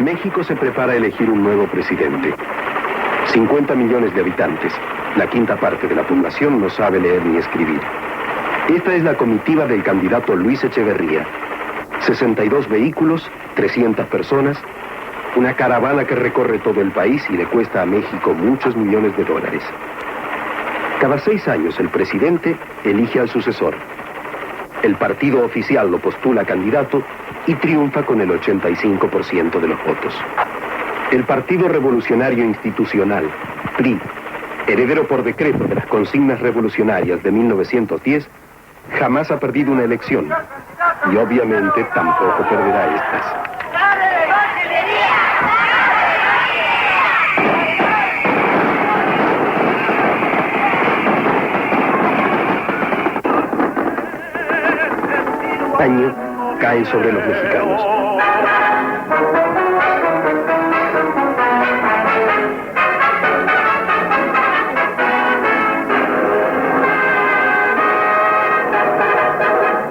México se prepara a elegir un nuevo presidente. 50 millones de habitantes. La quinta parte de la población no sabe leer ni escribir. Esta es la comitiva del candidato Luis Echeverría. 62 vehículos, 300 personas, una caravana que recorre todo el país y le cuesta a México muchos millones de dólares. Cada 6 años el presidente elige al sucesor. El partido oficial lo postula candidato y triunfa con el 85% de los votos. El Partido Revolucionario Institucional, PRI, heredero por decreto de las consignas revolucionarias de 1910, jamás ha perdido una elección y obviamente tampoco perderá estas. Año cae sobre los mexicanos.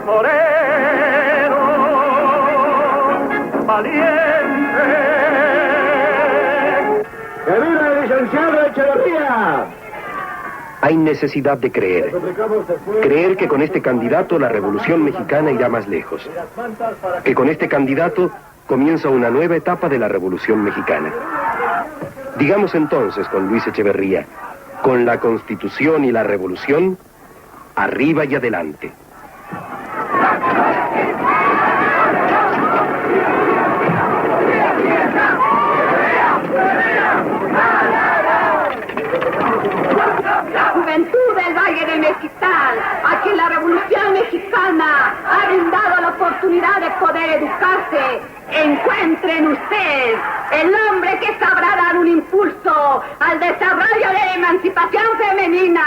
Moreno, valiente. ¡Que viva el licenciado Echeverría! Hay necesidad de creer. Creer que con este candidato la revolución mexicana irá más lejos. Que con este candidato comienza una nueva etapa de la revolución mexicana. Digamos entonces con Luis Echeverría, con la Constitución y la revolución, arriba y adelante. Juventud del Valle de Mezquital, a quien la Revolución Mexicana ha brindado la oportunidad de poder educarse, encuentren usted el hombre que sabrá dar un impulso al desarrollo de la emancipación femenina.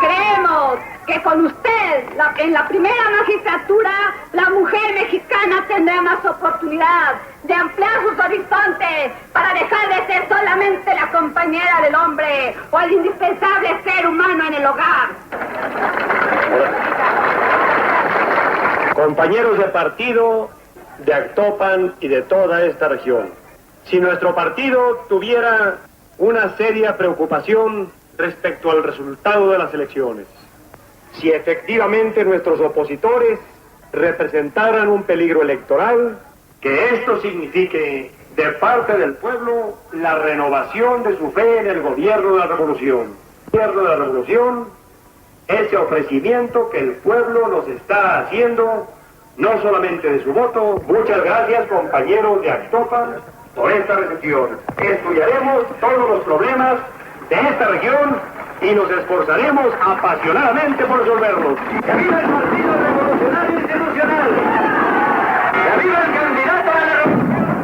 Creemos que con usted, en la primera magistratura, la mujer mexicana tendrá más oportunidad de ampliar sus horizontes para dejar de ser solamente la compañera del hombre o el indispensable ser humano en el hogar. Compañeros de partido de Actopan y de toda esta región, si nuestro partido tuviera una seria preocupación respecto al resultado de las elecciones, si efectivamente nuestros opositores representaran un peligro electoral, que esto signifique de parte del pueblo la renovación de su fe en el gobierno de la revolución. El gobierno de la revolución, ese ofrecimiento que el pueblo nos está haciendo, no solamente de su voto. Muchas gracias, compañeros de Actopan, por esta recepción. Estudiaremos todos los problemas de esta región y nos esforzaremos apasionadamente por resolverlos. ¡Que viva el Partido Revolucionario Institucional! ¡Que viva el candidato a la revolución!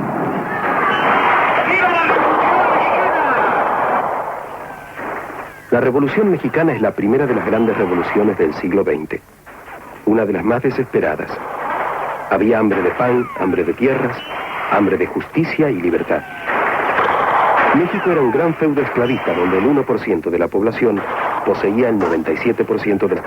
¡Que viva la revolución mexicana! La revolución mexicana es la primera de las grandes revoluciones del siglo XX, una de las más desesperadas. Había hambre de pan, hambre de tierras, hambre de justicia y libertad. México era un gran feudo esclavista donde el 1% de la población poseía el 97% de la...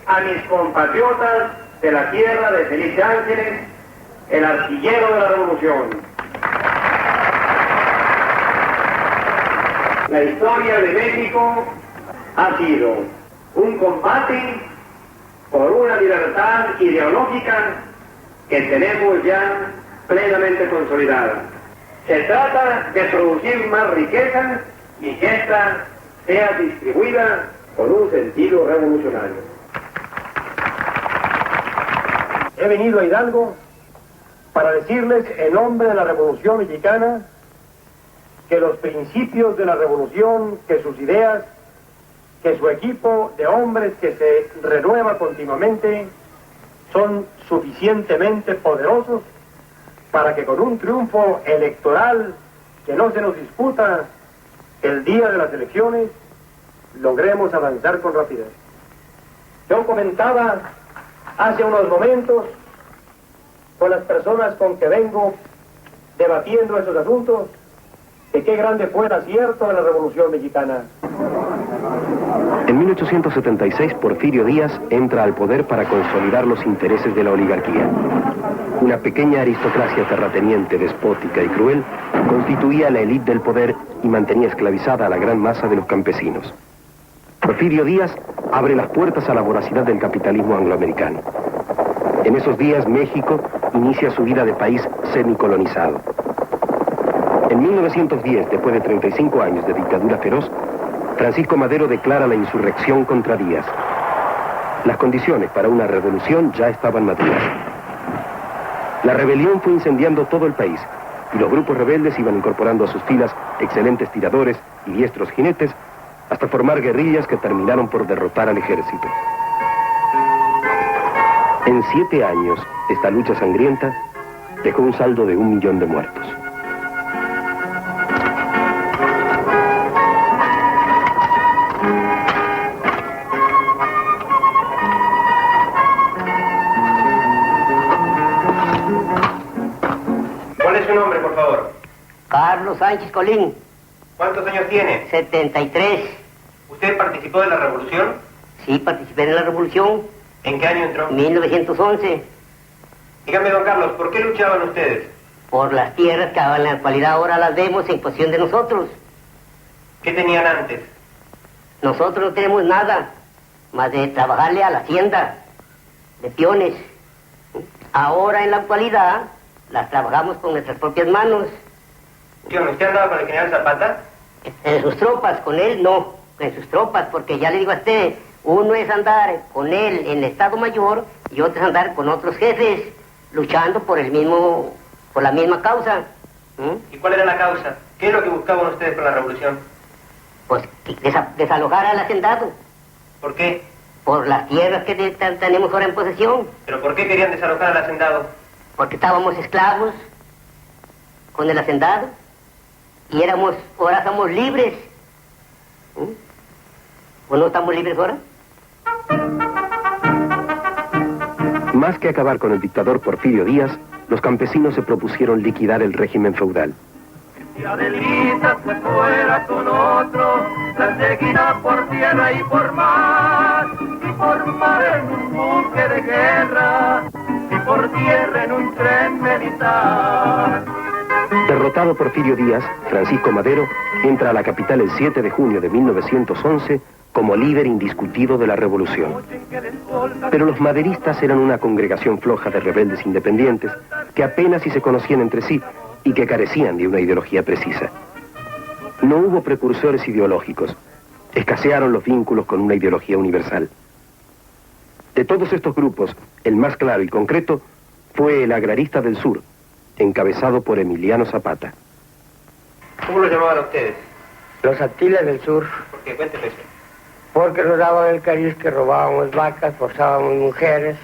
A mis compatriotas de la tierra de Felipe Ángeles el artillero de la revolución. La historia de México ha sido un combate por una libertad ideológica que tenemos ya plenamente consolidada. Se trata de producir más riqueza y que ésta sea distribuida con un sentido revolucionario. He venido a Hidalgo para decirles en nombre de la Revolución Mexicana que los principios de la revolución, que sus ideas, que su equipo de hombres que se renueva continuamente son suficientemente poderosos para que con un triunfo electoral que no se nos disputa el día de las elecciones, logremos avanzar con rapidez. Yo comentaba hace unos momentos con las personas con que vengo debatiendo esos asuntos, de qué grande fue el acierto de la Revolución Mexicana. En 1876, Porfirio Díaz entra al poder para consolidar los intereses de la oligarquía. Una pequeña aristocracia terrateniente, despótica y cruel, constituía la élite del poder y mantenía esclavizada a la gran masa de los campesinos. Porfirio Díaz abre las puertas a la voracidad del capitalismo angloamericano. En esos días, México inicia su vida de país semicolonizado. En 1910, después de 35 años de dictadura feroz, Francisco Madero declara la insurrección contra Díaz. Las condiciones para una revolución ya estaban maduras. La rebelión fue incendiando todo el país y los grupos rebeldes iban incorporando a sus filas excelentes tiradores y diestros jinetes hasta formar guerrillas que terminaron por derrotar al ejército. En 7 años, esta lucha sangrienta dejó un saldo de 1 millón de muertos. ¿Cuál es su nombre, por favor? Carlos Sánchez Colín. ¿Cuántos años tiene? 73. ¿Usted participó de la revolución? Sí, participé en la revolución. ¿En qué año entró? 1911. Dígame, don Carlos, ¿por qué luchaban ustedes? Por las tierras que en la actualidad ahora las vemos en posesión de nosotros. ¿Qué tenían antes? Nosotros no tenemos nada más de trabajarle a la hacienda de peones. Ahora en la actualidad las trabajamos con nuestras propias manos. ¿Usted andaba con el general Zapata? En sus tropas, con él no, en sus tropas, porque ya le digo a usted, uno es andar con él en el Estado Mayor y otro es andar con otros jefes, luchando por la misma causa. ¿Y cuál era la causa? ¿Qué es lo que buscaban ustedes con la revolución? Pues desalojar al hacendado. ¿Por qué? Por las tierras que tenemos ahora en posesión. ¿Pero por qué querían desalojar al hacendado? Porque estábamos esclavos con el hacendado y ahora somos libres. ¿O no estamos libres ahora? Más que acabar con el dictador Porfirio Díaz, los campesinos se propusieron liquidar el régimen feudal. Si Adelita se fuera con otro, la seguirá por tierra y por mar en un buque de guerra, y por tierra en un tren militar. Derrotado Porfirio Díaz, Francisco Madero entra a la capital el 7 de junio de 1911 como líder indiscutido de la revolución. Pero los maderistas eran una congregación floja de rebeldes independientes que apenas si se conocían entre sí y que carecían de una ideología precisa. No hubo precursores ideológicos. Escasearon los vínculos con una ideología universal. De todos estos grupos, el más claro y concreto fue el Agrarista del Sur, encabezado por Emiliano Zapata. ¿Cómo lo llamaban ustedes? Los Atiles del Sur. ¿Por qué? Cuénteme eso. Porque nos daban el cariz que robábamos vacas, forzábamos mujeres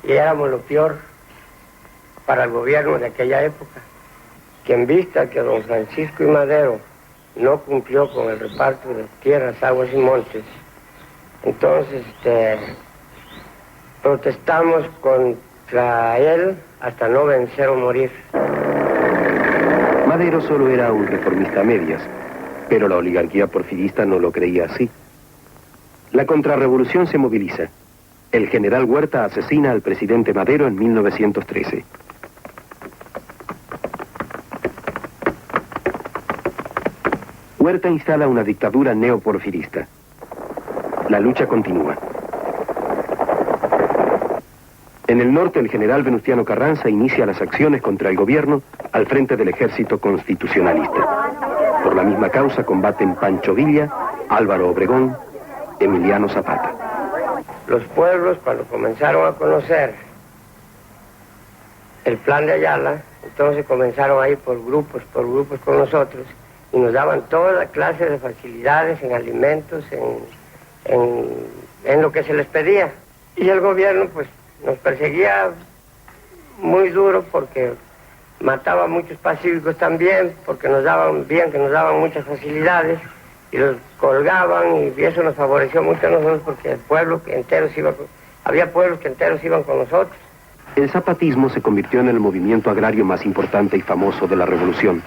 y éramos lo peor para el gobierno de aquella época. Que en vista que don Francisco y Madero no cumplió con el reparto de tierras, aguas y montes, entonces protestamos contra él hasta no vencer o morir. Madero solo era un reformista a medias, pero la oligarquía porfirista no lo creía así. La contrarrevolución se moviliza. El general Huerta asesina al presidente Madero en 1913. Huerta instala una dictadura neoporfirista. La lucha continúa. En el norte, el general Venustiano Carranza inicia las acciones contra el gobierno al frente del ejército constitucionalista. Por la misma causa combaten Pancho Villa, Álvaro Obregón, Emiliano Zapata. Los pueblos, cuando comenzaron a conocer el plan de Ayala, entonces comenzaron a ir por grupos con nosotros, y nos daban toda clase de facilidades en alimentos, en lo que se les pedía. Y el gobierno, pues, nos perseguía muy duro porque mataba a muchos pacíficos también, porque nos daban muchas facilidades, y los colgaban, y eso nos favoreció mucho a nosotros porque el pueblo entero había pueblos que enteros iban con nosotros. El zapatismo se convirtió en el movimiento agrario más importante y famoso de la revolución.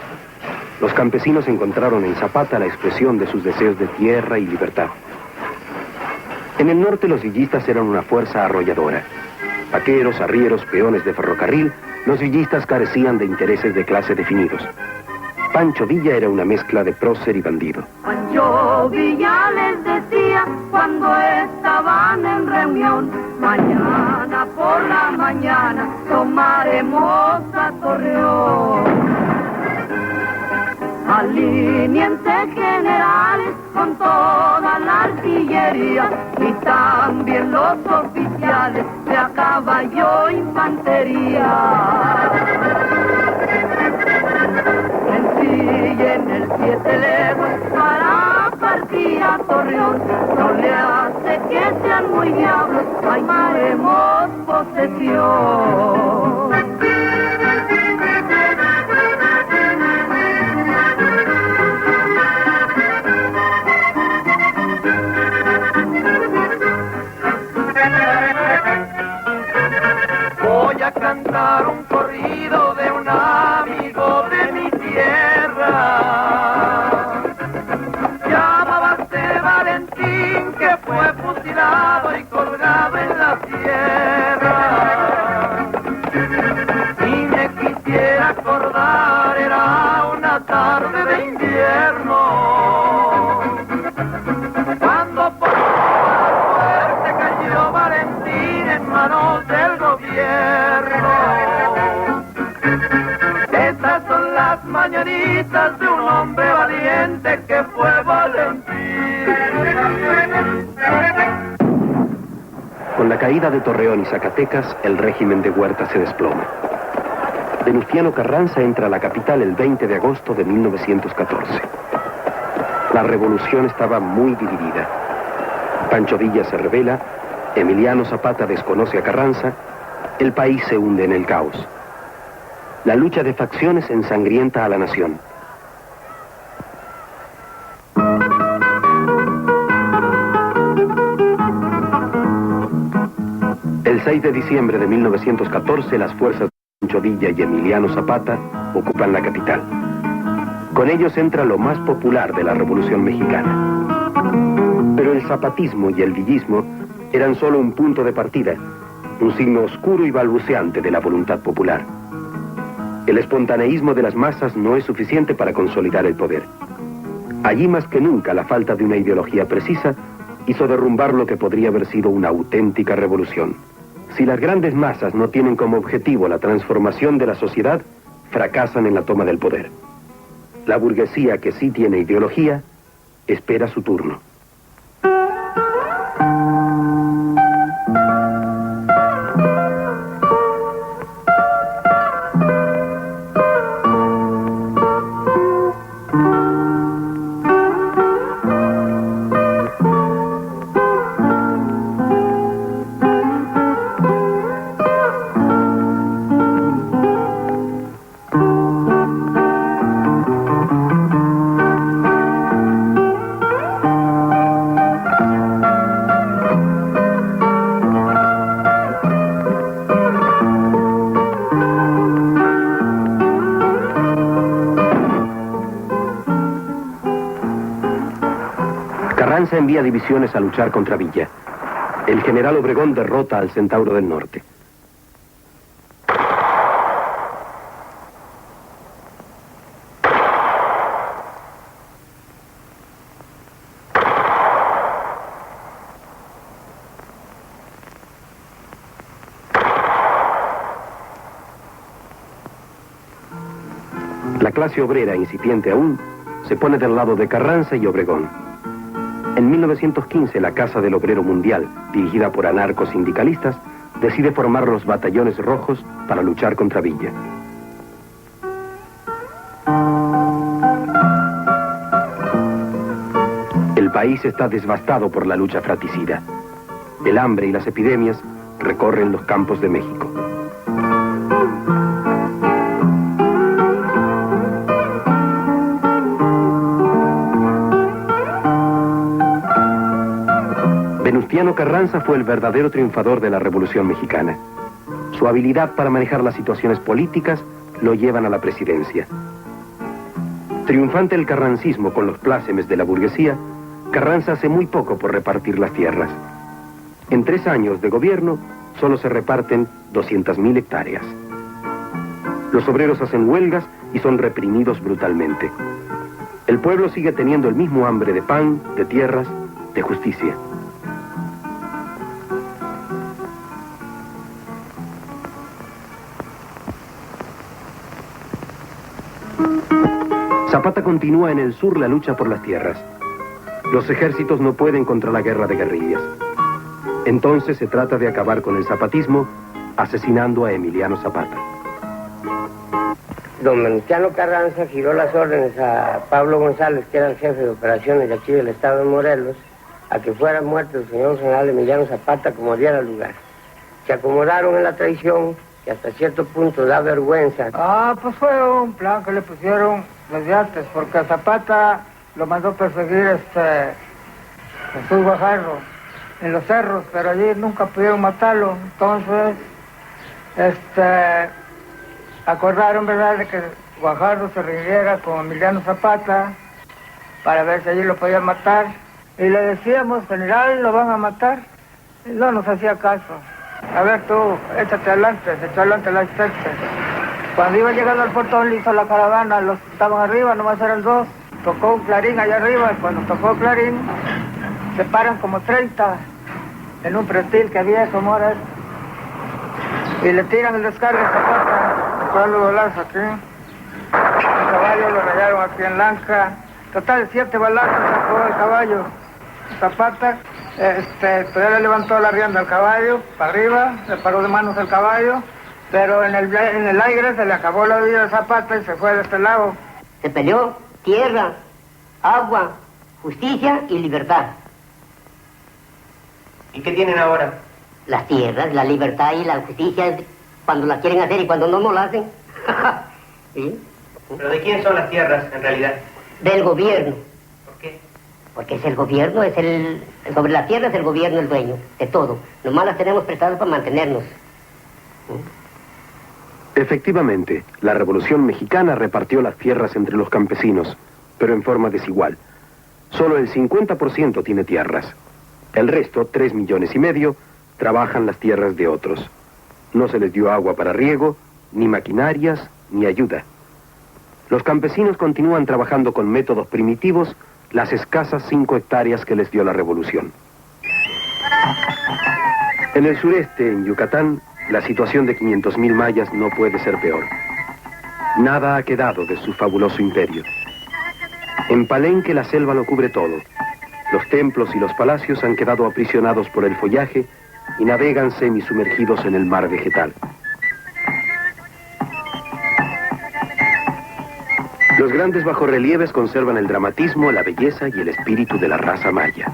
Los campesinos encontraron en Zapata la expresión de sus deseos de tierra y libertad. En el norte, los villistas eran una fuerza arrolladora. Vaqueros, arrieros, peones de ferrocarril, los villistas carecían de intereses de clase definidos. Pancho Villa era una mezcla de prócer y bandido. Pancho Villa les decía cuando estaban en reunión: mañana por la mañana tomaremos a Torreón. Alíñense generales con toda la artillería, y también los oficiales de a caballo infantería. Ensillen el 7 leguas para partir a Torreón, no le hace que sean muy diablos, tomaremos posesión. Voy a cantar un corrido de un amigo de mi tierra. Llamábase Valentín, que fue fusilado y colgado en la sierra. Y me quisiera acordar, era una tarde de invierno, cuando por la suerte cayó Valentín en manos del gobierno. Estas son las mañanitas de un hombre valiente que fue Valentín. Con la caída de Torreón y Zacatecas, el régimen de Huerta se desploma. Venustiano Carranza entra a la capital el 20 de agosto de 1914. La revolución estaba muy dividida. Pancho Villa se rebela, Emiliano Zapata desconoce a Carranza, el país se hunde en el caos. La lucha de facciones ensangrienta a la nación. El 6 de diciembre de 1914, las fuerzas de Pancho Villa y Emiliano Zapata ocupan la capital. Con ellos entra lo más popular de la Revolución Mexicana. Pero el zapatismo y el villismo eran solo un punto de partida, un signo oscuro y balbuceante de la voluntad popular. El espontaneísmo de las masas no es suficiente para consolidar el poder. Allí más que nunca la falta de una ideología precisa hizo derrumbar lo que podría haber sido una auténtica revolución. Si las grandes masas no tienen como objetivo la transformación de la sociedad, fracasan en la toma del poder. La burguesía que sí tiene ideología, espera su turno. Carranza envía divisiones a luchar contra Villa. El general Obregón derrota al Centauro del Norte. La clase obrera, incipiente aún, se pone del lado de Carranza y Obregón. En 1915, la Casa del Obrero Mundial, dirigida por anarcosindicalistas, decide formar los batallones rojos para luchar contra Villa. El país está devastado por la lucha fratricida. El hambre y las epidemias recorren los campos de México. Venustiano Carranza fue el verdadero triunfador de la Revolución Mexicana. Su habilidad para manejar las situaciones políticas lo llevan a la presidencia. Triunfante el carrancismo con los plácemes de la burguesía, Carranza hace muy poco por repartir las tierras. En 3 años de gobierno, solo se reparten 200.000 hectáreas. Los obreros hacen huelgas y son reprimidos brutalmente. El pueblo sigue teniendo el mismo hambre de pan, de tierras, de justicia. Zapata continúa en el sur la lucha por las tierras. Los ejércitos no pueden contra la guerra de guerrillas. Entonces se trata de acabar con el zapatismo, asesinando a Emiliano Zapata. Don Venustiano Carranza giró las órdenes a Pablo González, que era el jefe de operaciones de aquí del estado de Morelos, a que fuera muerto el señor general Emiliano Zapata como diera lugar. Se acomodaron en la traición, que hasta cierto punto da vergüenza. Pues fue un plan que le pusieron desde antes, porque Zapata lo mandó perseguir Jesús Guajardo en los cerros, pero allí nunca pudieron matarlo. Entonces, acordaron, ¿verdad?, de que Guajardo se reuniera con Emiliano Zapata para ver si allí lo podían matar. Y le decíamos, general, lo van a matar. Y no nos hacía caso. A ver tú, échate adelante, se echó adelante la asistente. Cuando iba llegando al portón, le hizo la caravana, los que estaban arriba, nomás eran 2. Tocó un clarín allá arriba, y cuando tocó el clarín, se paran como 30 en un prestil que había, como ahora es. Y le tiran el descargue a Zapata, todos los balazos aquí. El caballo lo rayaron aquí en Lanca. Total, 7 balazos sacó el caballo. Zapata, todavía le levantó la rienda al caballo, para arriba, le paró de manos el caballo, pero en el aire se le acabó la vida de Zapata y se fue de este lado. Se peleó tierra, agua, justicia y libertad. ¿Y qué tienen ahora? Las tierras, la libertad y la justicia, cuando la quieren hacer y cuando no la hacen. ¿Sí? ¿Pero de quién son las tierras, en realidad? Del gobierno. ¿Por qué? Porque es el gobierno, sobre la tierra es el gobierno el dueño de todo. Nomás las tenemos prestadas para mantenernos. Efectivamente, la Revolución Mexicana repartió las tierras entre los campesinos, pero en forma desigual. Solo el 50% tiene tierras. El resto, 3,5 millones, trabajan las tierras de otros. No se les dio agua para riego, ni maquinarias, ni ayuda. Los campesinos continúan trabajando con métodos primitivos las escasas 5 hectáreas que les dio la revolución. En el sureste, en Yucatán, la situación de 500.000 mayas no puede ser peor. Nada ha quedado de su fabuloso imperio. En Palenque la selva lo cubre todo. Los templos y los palacios han quedado aprisionados por el follaje y navegan semisumergidos en el mar vegetal. Los grandes bajorrelieves conservan el dramatismo, la belleza y el espíritu de la raza maya.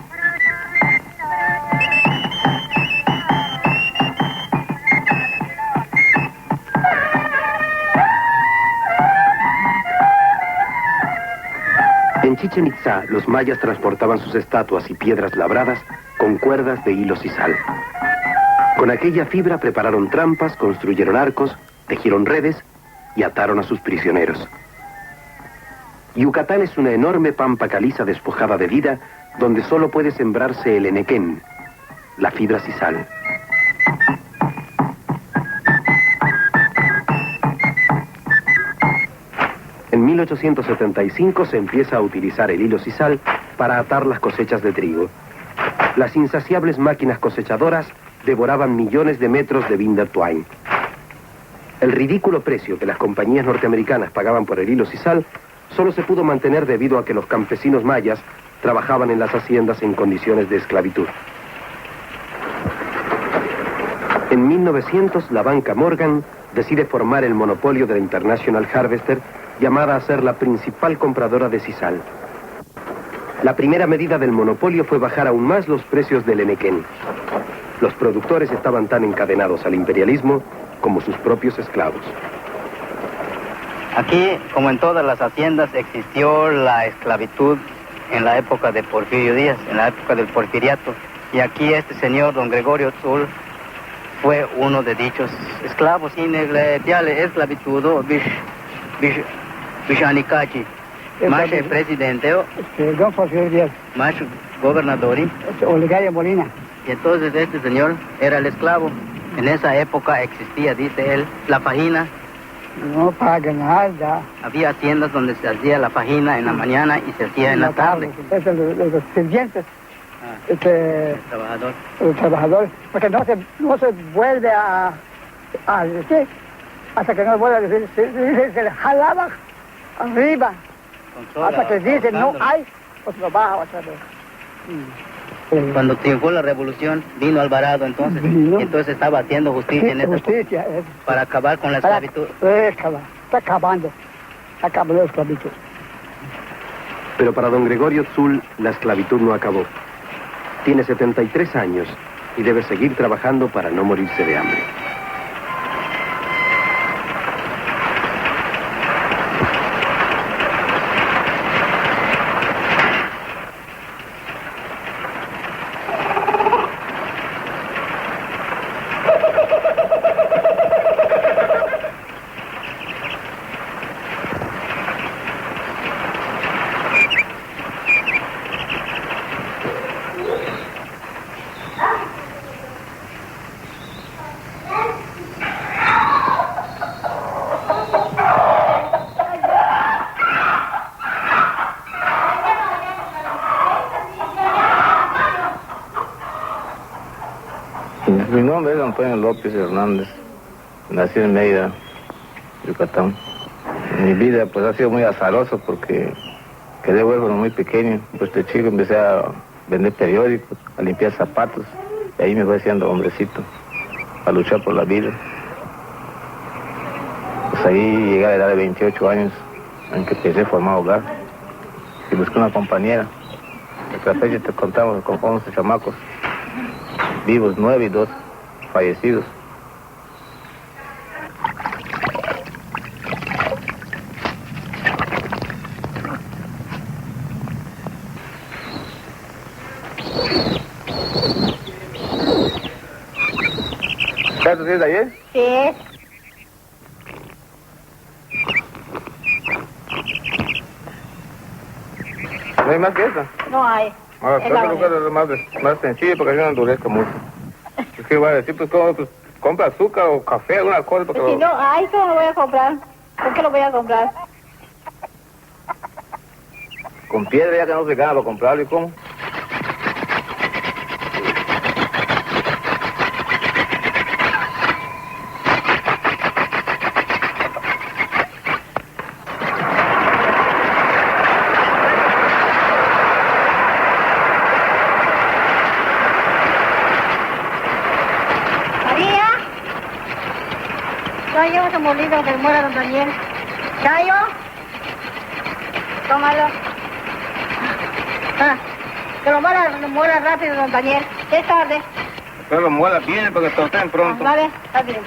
En Chichén Itzá, los mayas transportaban sus estatuas y piedras labradas con cuerdas de hilos y sal. Con aquella fibra prepararon trampas, construyeron arcos, tejieron redes y ataron a sus prisioneros. Yucatán es una enorme pampa caliza despojada de vida, donde solo puede sembrarse el enequén, la fibra sisal. En 1875 se empieza a utilizar el hilo sisal para atar las cosechas de trigo. Las insaciables máquinas cosechadoras devoraban millones de metros de binder twine. El ridículo precio que las compañías norteamericanas pagaban por el hilo sisal solo se pudo mantener debido a que los campesinos mayas trabajaban en las haciendas en condiciones de esclavitud. En 1900, la banca Morgan decide formar el monopolio de la International Harvester, llamada a ser la principal compradora de sisal. La primera medida del monopolio fue bajar aún más los precios del henequén. Los productores estaban tan encadenados al imperialismo como sus propios esclavos. Aquí, como en todas las haciendas, existió la esclavitud en la época de Porfirio Díaz, en la época del porfiriato. Y aquí este señor, don Gregorio Tzul, fue uno de dichos esclavos. Sin esclavitud, Bishanikachi, más presidente, don Porfirio Díaz, más gobernador. Olegario Molina. Y entonces este señor era el esclavo. En esa época existía, dice él, la fajina. No paga nada. Había haciendas donde se hacía la fajina en la mañana y se hacía en la tarde. Los sirvientes, Trabajador. los trabajadores, porque no se vuelve a decir, hasta que no vuelve a decir, se le jalaba arriba, hasta que dice no hay, pues lo baja otra vez. Cuando triunfó la revolución, vino Alvarado entonces, y entonces estaba haciendo justicia en esta justicia, para acabar con la esclavitud. Está acabando la esclavitud. Pero para don Gregorio Tzul, la esclavitud no acabó. Tiene 73 años y debe seguir trabajando para no morirse de hambre. Mi nombre es Antonio López Hernández, nací en Mérida, Yucatán. Mi vida pues ha sido muy azarosa porque quedé huérfano muy pequeño. Pues de chico empecé a vender periódicos, a limpiar zapatos, y ahí me fui haciendo hombrecito, a luchar por la vida. Pues ahí llegué a la edad de 28 años, en que empecé a formar hogar, y busqué una compañera. Hasta la fecha te contamos con 11 chamacos, vivos 9 y 2 fallecidos. ¿Esto sí es de ayer? Sí. ¿No hay más que esa? No hay. Ahora, trata de buscar más sencillo porque así no endurezca mucho. Es que voy a decir, pues, compra azúcar o café, alguna cosa. Porque Si no hay, ¿cómo lo voy a comprar? ¿Por qué lo voy a comprar? Con piedra ya que no se gana para comprarlo, ¿y cómo? Chayo, ese molino que muera don Daniel. Chayo, tómalo. Que lo muera rápido don Daniel. Es tarde. Pero lo muela bien porque todo está en pronto. Vale, está bien.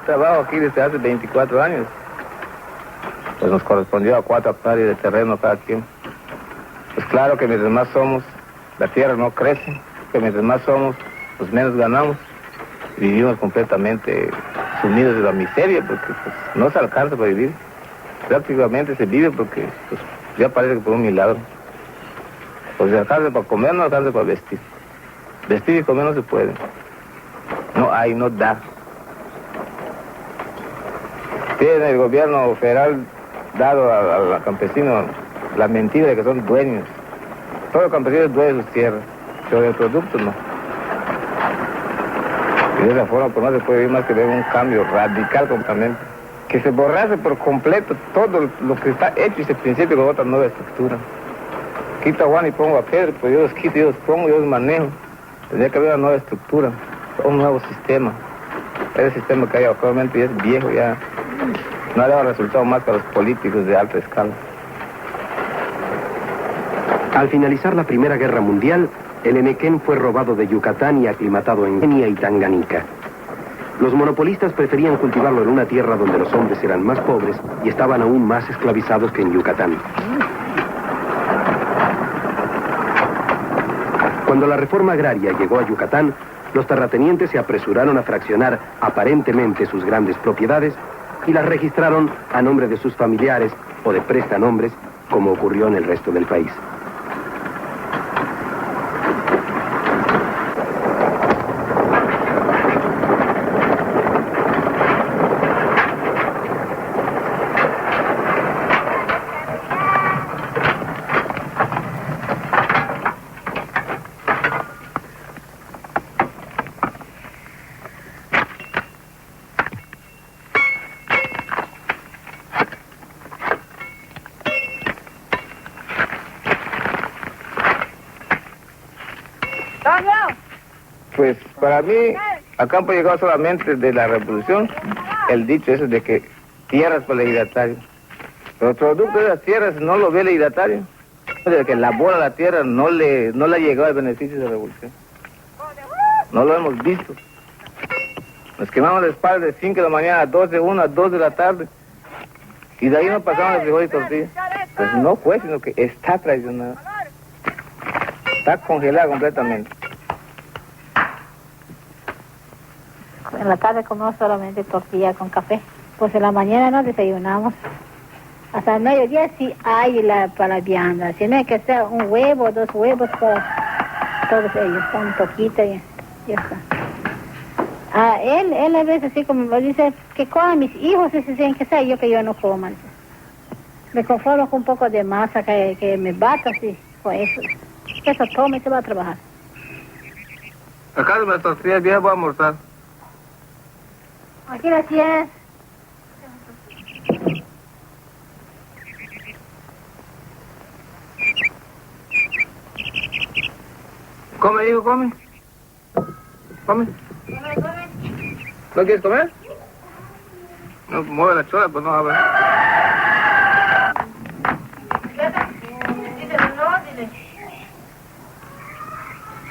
trabajo aquí desde hace 24 años. Pues nos correspondió a 4 hectáreas de terreno cada quien. Pues claro que mientras más somos, la tierra no crece, que mientras más somos, pues menos ganamos. Vivimos completamente sumidos de la miseria porque pues, no se alcanza para vivir. Prácticamente se vive porque pues, ya parece que por un milagro. Pues se alcanza para comer, no alcanza para vestir. Vestir y comer no se puede. No hay, no da. Tiene el gobierno federal dado al campesino la mentira de que son dueños. Todo campesino es dueño de sus tierras, pero del producto no. Y de esa forma pues no se puede vivir más que ver un cambio radical completamente. Que se borrase por completo todo lo que está hecho y se principie con otra nueva estructura. Quito a Juan y pongo a Pedro, pues yo los quito, yo los pongo, yo los manejo. Tendría que haber una nueva estructura, un nuevo sistema. Ese sistema que hay actualmente ya es viejo, ya no ha dado resultado más que a los políticos de alta escala. Al finalizar la Primera Guerra Mundial, el Enequén fue robado de Yucatán y aclimatado en Kenia y Tanganica. Los monopolistas preferían cultivarlo en una tierra donde los hombres eran más pobres y estaban aún más esclavizados que en Yucatán. Cuando la reforma agraria llegó a Yucatán, los terratenientes se apresuraron a fraccionar aparentemente sus grandes propiedades y las registraron a nombre de sus familiares o de prestanombres, como ocurrió en el resto del país. Pues para mí, a campo llegó solamente de la revolución el dicho ese de que tierras para el ejidatario. Pero el producto de las tierras no lo ve el ejidatario. De que labora la tierra no le ha llegado el beneficio de la revolución. No lo hemos visto. Nos quemamos la espalda de 5 de la mañana a 2 de 1 a 2 de la tarde. Y de ahí no pasamos el frijol y tortilla. Pues no fue, sino que está traicionado. Está congelada completamente. En la tarde comemos solamente tortilla con café. Pues en la mañana no desayunamos. Hasta el mediodía sí hay para la vianda. Si no hay que hacer un huevo, 2 huevos para todos ellos. Un poquito y ya está. Él a veces así como me dice que coman mis hijos, y se dicen que sea yo que yo no coma. Me conformo con un poco de masa que me bata así, con eso. Eso toma y se va a trabajar. Acá de las tortillas viejas voy a almorzar. Aquí las tienes. Come, hijo, come. Come. ¿No quieres comer? No mueve la chola, pues no habla.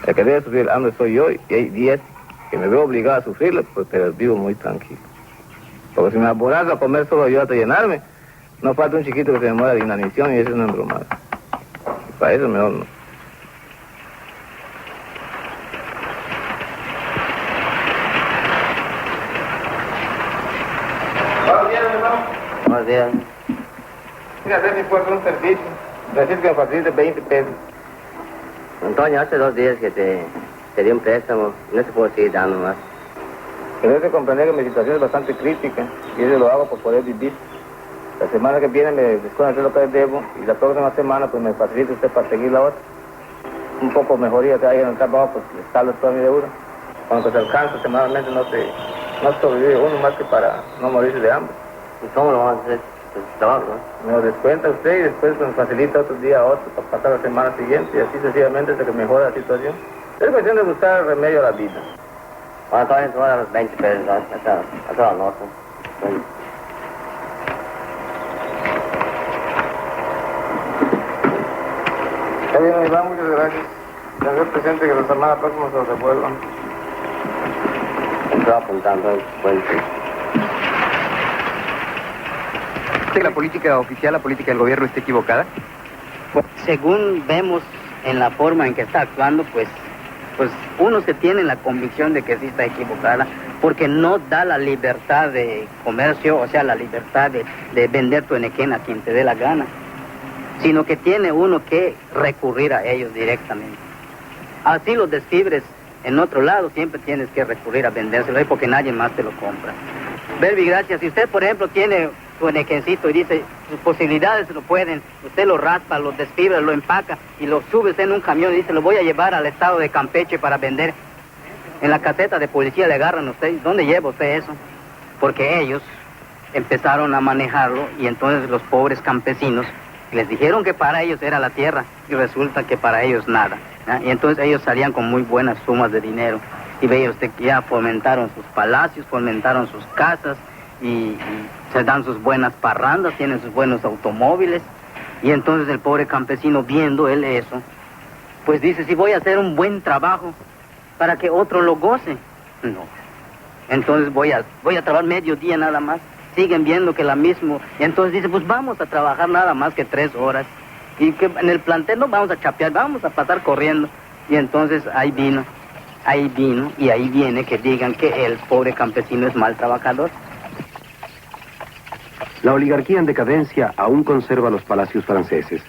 El que debe sufrir el hambre soy yo, y hay días que me veo obligado a sufrirlo, pues, pero vivo muy tranquilo. Porque si me aborazo a comer solo yo hasta llenarme, no falta un chiquito que se me muera de inanición y eso es una embromada. Y para eso mejor no. Buenos días, hermano. Buenos días. Mira, hacer si puedo hacer un servicio. Necesito que me facilite 20 pesos. Antonio, hace 2 días que te di un préstamo, no se puede seguir dando más. Pero debe comprender que mi situación es bastante crítica y eso lo hago por poder vivir. La semana que viene me descuento lo que debo y la próxima semana pues me facilita usted para seguir la otra. Un poco mejoría que hay en el trabajo, pues establo toda mi deuda. Cuando se alcanza semanalmente no sobrevive uno más que para no morirse de hambre. ¿Y cómo lo vamos a hacer? Pues trabajo, ¿no? Me lo descuenta usted y después me facilita otro día a otro para pasar la semana siguiente y así sucesivamente hasta que mejora la situación. Es cuestión de buscar remedio a la vida. Bueno, todavía te voy a dar los 20 pesos, ¿no? Hasta la nota. Está bien, Iván, muchas gracias. Tener presente que la semana próxima se los devuelvan. Estoy apuntando el puente. ¿Que la política oficial, la política del gobierno está equivocada? Pues, según vemos en la forma en que está actuando, pues uno se tiene la convicción de que sí está equivocada, porque no da la libertad de comercio, o sea, la libertad de vender tu enequén a quien te dé la gana, sino que tiene uno que recurrir a ellos directamente. Así los desfibres en otro lado siempre tienes que recurrir a vendérselo ahí porque nadie más te lo compra. Verbi, gracias. Si usted, por ejemplo, tiene su enequencito y dice, sus posibilidades lo pueden, usted lo raspa, lo desfibra, lo empaca y lo sube en un camión y dice, lo voy a llevar al estado de Campeche para vender. En la caseta de policía le agarran a usted. ¿Dónde lleva usted eso? Porque ellos empezaron a manejarlo y entonces los pobres campesinos les dijeron que para ellos era la tierra y resulta que para ellos nada. Y entonces ellos salían con muy buenas sumas de dinero. Y veía usted que ya fomentaron sus palacios, fomentaron sus casas y se dan sus buenas parrandas, tienen sus buenos automóviles. Y entonces el pobre campesino, viendo él eso, pues dice, si voy a hacer un buen trabajo para que otro lo goce. No. Entonces voy a trabajar medio día nada más. Siguen viendo que la misma. Y entonces dice, pues vamos a trabajar nada más que 3 horas. Y que en el plantel no vamos a chapear, vamos a pasar corriendo. Y entonces ahí vino, y ahí viene que digan que el pobre campesino es mal trabajador. La oligarquía en decadencia aún conserva los palacios franceses.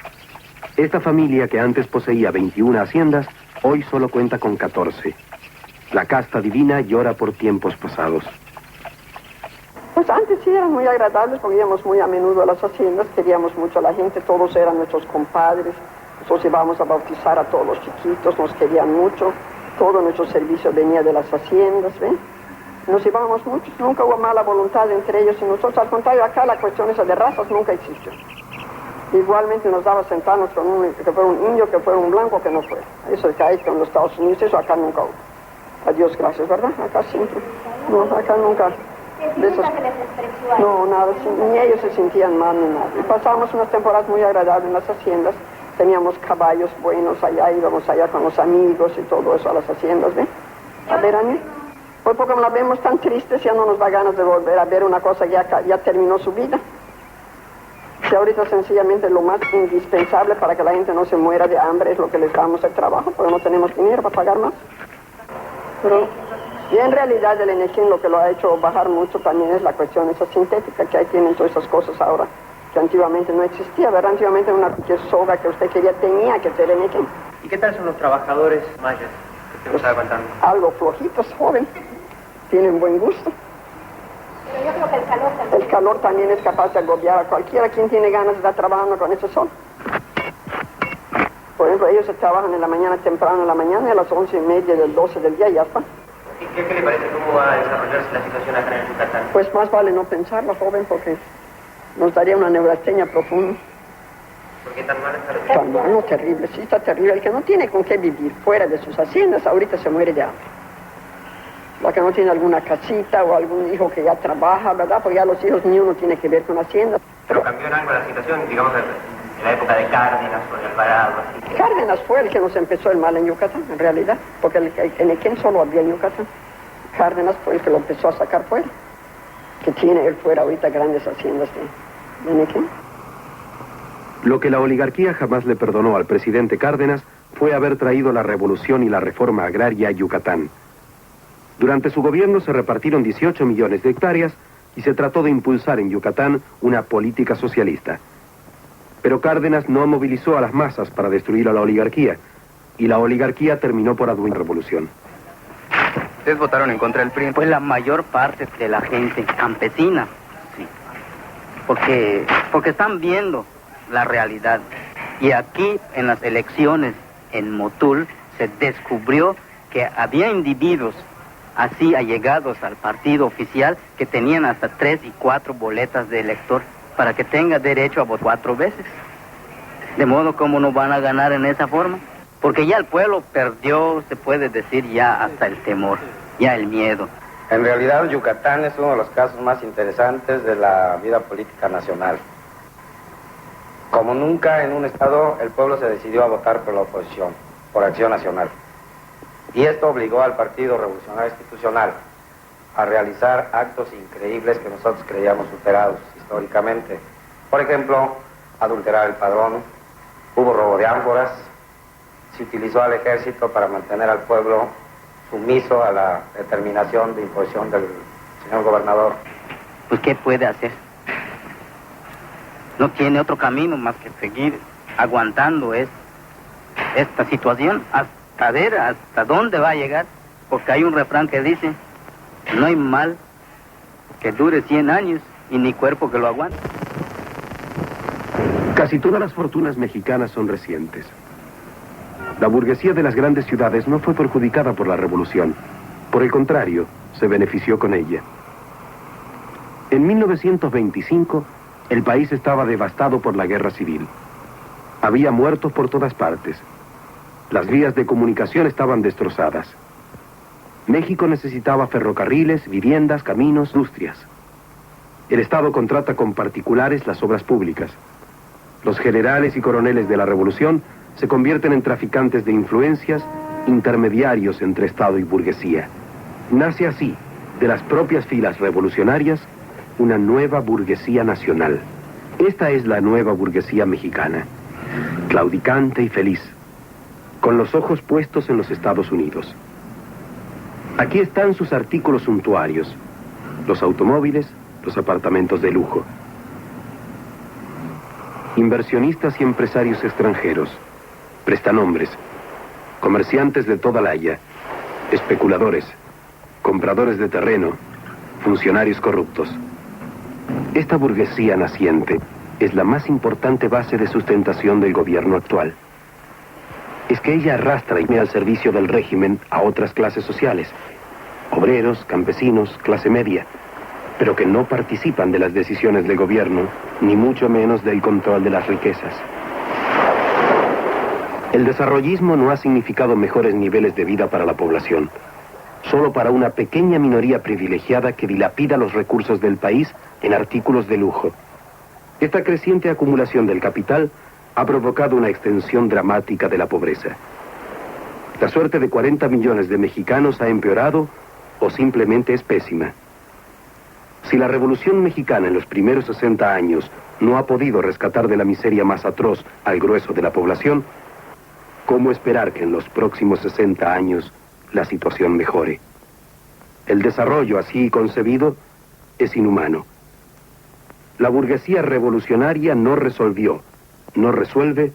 Esta familia, que antes poseía 21 haciendas, hoy solo cuenta con 14. La casta divina llora por tiempos pasados. Pues antes sí eran muy agradables porque íbamos muy a menudo a las haciendas, queríamos mucho a la gente, todos eran nuestros compadres, nosotros íbamos a bautizar a todos los chiquitos, nos querían mucho, todo nuestro servicio venía de las haciendas, ¿ven? Nos íbamos muchos, nunca hubo mala voluntad entre ellos y nosotros, al contrario, acá la cuestión esa de razas nunca existió. Igualmente nos daba sentarnos con que fuera un indio, que fuera un blanco, que no fuera. Eso de que hay en los Estados Unidos, eso acá nunca hubo. A Dios gracias, ¿verdad? Acá siempre. No, acá nunca. De esos... No, nada, ni ellos se sentían mal ni nada. Y pasábamos unas temporadas muy agradables en las haciendas. Teníamos caballos buenos allá, íbamos allá con los amigos y todo eso a las haciendas, ¿ven? A veraneo. Hoy porque la vemos tan tristes, ya no nos da ganas de volver a ver una cosa que ya terminó su vida. Que ahorita sencillamente lo más indispensable para que la gente no se muera de hambre es lo que les damos el trabajo, porque no tenemos dinero para pagar más. Pero, y en realidad el enequén lo que lo ha hecho bajar mucho también es la cuestión esa sintética, que ahí tienen todas esas cosas ahora, que antiguamente no existía, ¿verdad? Antiguamente una cualquier soga que usted quería tenía que ser enequén. ¿Y qué tal son los trabajadores mayas que usted me estaba contando? Algo flojitos, joven, tienen buen gusto. Pero yo creo que el calor también. El calor también es capaz de agobiar a cualquiera quien tiene ganas de estar trabajando con ese sol. Por ejemplo, ellos se trabajan en la mañana, temprano en la mañana, y a las 11:30 del 12 del día ya está. ¿Qué le parece? ¿Cómo va a desarrollarse la situación acá en el Yucatán? Pues más vale no pensarlo, joven, porque nos daría una neurastenia profunda. ¿Por qué tan mal está? Tan mal, no, terrible, sí está terrible. El que no tiene con qué vivir fuera de sus haciendas, ahorita se muere de hambre. La que no tiene alguna casita o algún hijo que ya trabaja, ¿verdad? Porque ya los hijos ni uno tiene que ver con haciendas. Pero cambió en algo la situación, digamos, en la época de Cárdenas o de Alvarado, así. Cárdenas fue el que nos empezó el mal en Yucatán, en realidad, porque el enequén solo había en Yucatán. Cárdenas fue el que lo empezó a sacar fuera, que tiene él fuera ahorita grandes haciendas de enequén. Lo que la oligarquía jamás le perdonó al presidente Cárdenas fue haber traído la revolución y la reforma agraria a Yucatán. Durante su gobierno se repartieron 18 millones de hectáreas y se trató de impulsar en Yucatán una política socialista. Pero Cárdenas no movilizó a las masas para destruir a la oligarquía, y la oligarquía terminó por adueñar la revolución. ¿Ustedes votaron en contra del PRI? Pues la mayor parte de la gente campesina, sí. Porque están viendo la realidad. Y aquí, en las elecciones en Motul, se descubrió que había individuos así allegados al partido oficial que tenían hasta 3 y 4 boletas de elector para que tenga derecho a votar 4 veces. De modo como no van a ganar en esa forma. Porque ya el pueblo perdió, se puede decir, ya hasta el temor, ya el miedo. En realidad, Yucatán es uno de los casos más interesantes de la vida política nacional. Como nunca en un estado, el pueblo se decidió a votar por la oposición, por Acción Nacional. Y esto obligó al Partido Revolucionario Institucional a realizar actos increíbles que nosotros creíamos superados históricamente, Por ejemplo, adulterar el padrón, hubo robo de ánforas, se utilizó al ejército para mantener al pueblo sumiso a la determinación de imposición del señor gobernador. Pues, ¿qué puede hacer? No tiene otro camino más que seguir aguantando esta situación hasta ver hasta dónde va a llegar, porque hay un refrán que dice, no hay mal que dure 100 años y ni cuerpo que lo aguante. Casi todas las fortunas mexicanas son recientes. La burguesía de las grandes ciudades no fue perjudicada por la revolución. Por el contrario, se benefició con ella. En 1925, el país estaba devastado por la guerra civil. Había muertos por todas partes. Las vías de comunicación estaban destrozadas. México necesitaba ferrocarriles, viviendas, caminos, industrias. El Estado contrata con particulares las obras públicas. Los generales y coroneles de la revolución se convierten en traficantes de influencias, intermediarios entre Estado y burguesía. Nace así, de las propias filas revolucionarias, una nueva burguesía nacional. Esta es la nueva burguesía mexicana, claudicante y feliz, con los ojos puestos en los Estados Unidos. Aquí están sus artículos suntuarios, los automóviles, los apartamentos de lujo. Inversionistas y empresarios extranjeros, prestanombres, comerciantes de toda la haya, especuladores, compradores de terreno, funcionarios corruptos. Esta burguesía naciente es la más importante base de sustentación del gobierno actual. Es que ella arrastra y pone al servicio del régimen a otras clases sociales, obreros, campesinos, clase media, pero que no participan de las decisiones del gobierno, ni mucho menos del control de las riquezas. El desarrollismo no ha significado mejores niveles de vida para la población, solo para una pequeña minoría privilegiada que dilapida los recursos del país en artículos de lujo. Esta creciente acumulación del capital ha provocado una extensión dramática de la pobreza. La suerte de 40 millones de mexicanos ha empeorado o simplemente es pésima. Si la Revolución Mexicana en los primeros 60 años no ha podido rescatar de la miseria más atroz al grueso de la población, ¿cómo esperar que en los próximos 60 años la situación mejore? El desarrollo así concebido es inhumano. La burguesía revolucionaria no resolvió, no resuelve,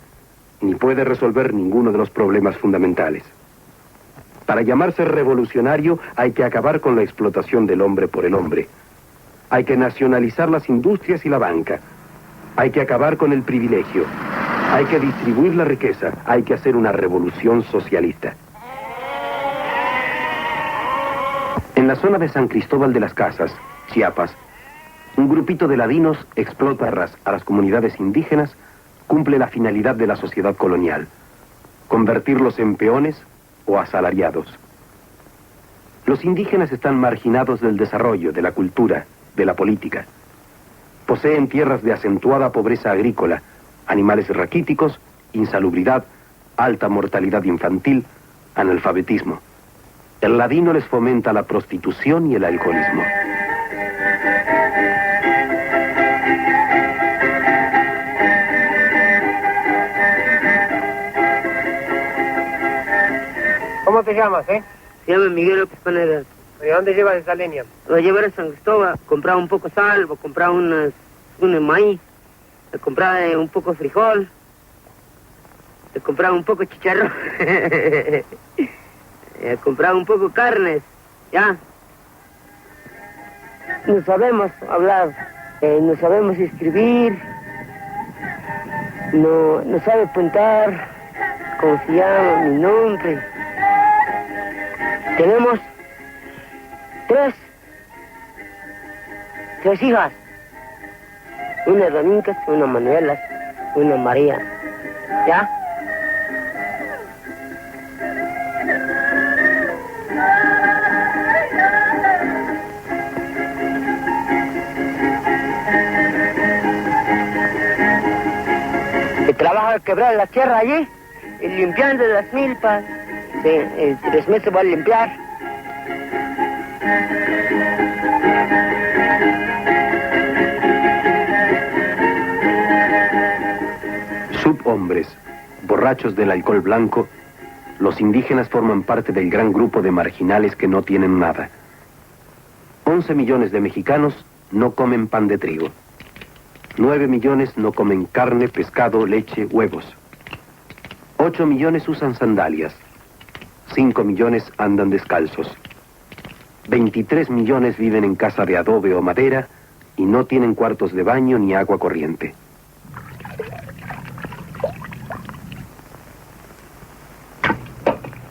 ni puede resolver ninguno de los problemas fundamentales. Para llamarse revolucionario hay que acabar con la explotación del hombre por el hombre. Hay que nacionalizar las industrias y la banca. Hay que acabar con el privilegio. Hay que distribuir la riqueza. Hay que hacer una revolución socialista. En la zona de San Cristóbal de las Casas, Chiapas, un grupito de ladinos explota a las comunidades indígenas, cumple la finalidad de la sociedad colonial: convertirlos en peones o asalariados. Los indígenas están marginados del desarrollo, de la cultura, de la política. Poseen tierras de acentuada pobreza agrícola, animales raquíticos, insalubridad, alta mortalidad infantil, analfabetismo. El ladino les fomenta la prostitución y el alcoholismo. ¿Cómo te llamas, Se llama Miguel López Panedas. ¿De dónde llevas esa leña? Voy a llevar a San Cristóbal, comprar un poco sal, voy a comprar un maíz, voy a comprar un poco frijol, voy a comprar un poco chicharrón, voy a comprar un poco carnes, ya. No sabemos hablar, no sabemos escribir, no sabe apuntar, cómo se llama, mi nombre. Tenemos tres hijas. Una Domingas, una Manuela, una María. ¿Ya? Y trabaja quebrar la tierra allí y limpiando las milpas. Sí, en 3 meses va a limpiar. hombres, borrachos del alcohol blanco, los indígenas forman parte del gran grupo de marginales que no tienen nada. 11 millones de mexicanos no comen pan de trigo. 9 millones no comen carne, pescado, leche, huevos. 8 millones usan sandalias. 5 millones andan descalzos. 23 millones viven en casa de adobe o madera y no tienen cuartos de baño ni agua corriente.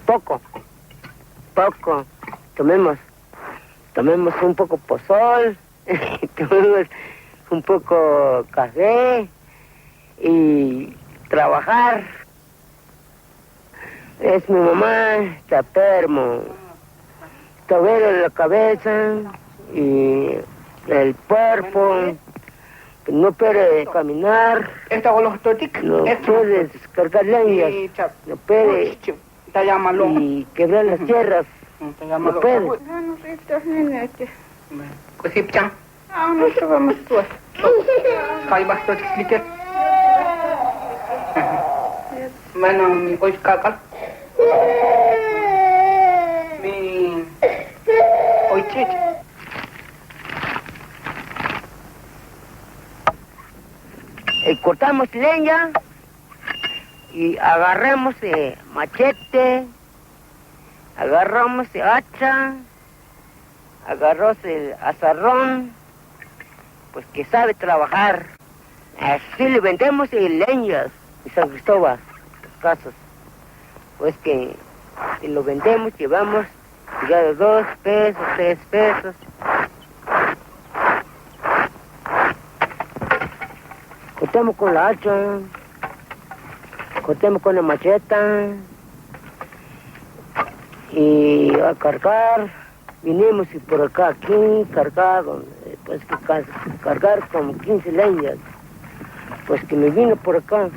Poco. Tomemos un poco pozol, tomemos un poco café y trabajar. Es mi mamá, está enfermo, está duele la cabeza y el cuerpo, no puede caminar, no puede descargar leñas, no puede y quebrar las tierras, no puede. Cortamos leña y agarramos machete, agarramos hacha, agarramos el azarrón, pues que sabe trabajar. Así le vendemos leñas en San Cristóbal, las casas. Pues que si lo vendemos, llevamos ya de 2 pesos, 3 pesos. Cortamos con la hacha, cortamos con la macheta y a cargar, vinimos y por acá, aquí, cargar, pues que cargar como 15 leñas, pues que me vino por acá.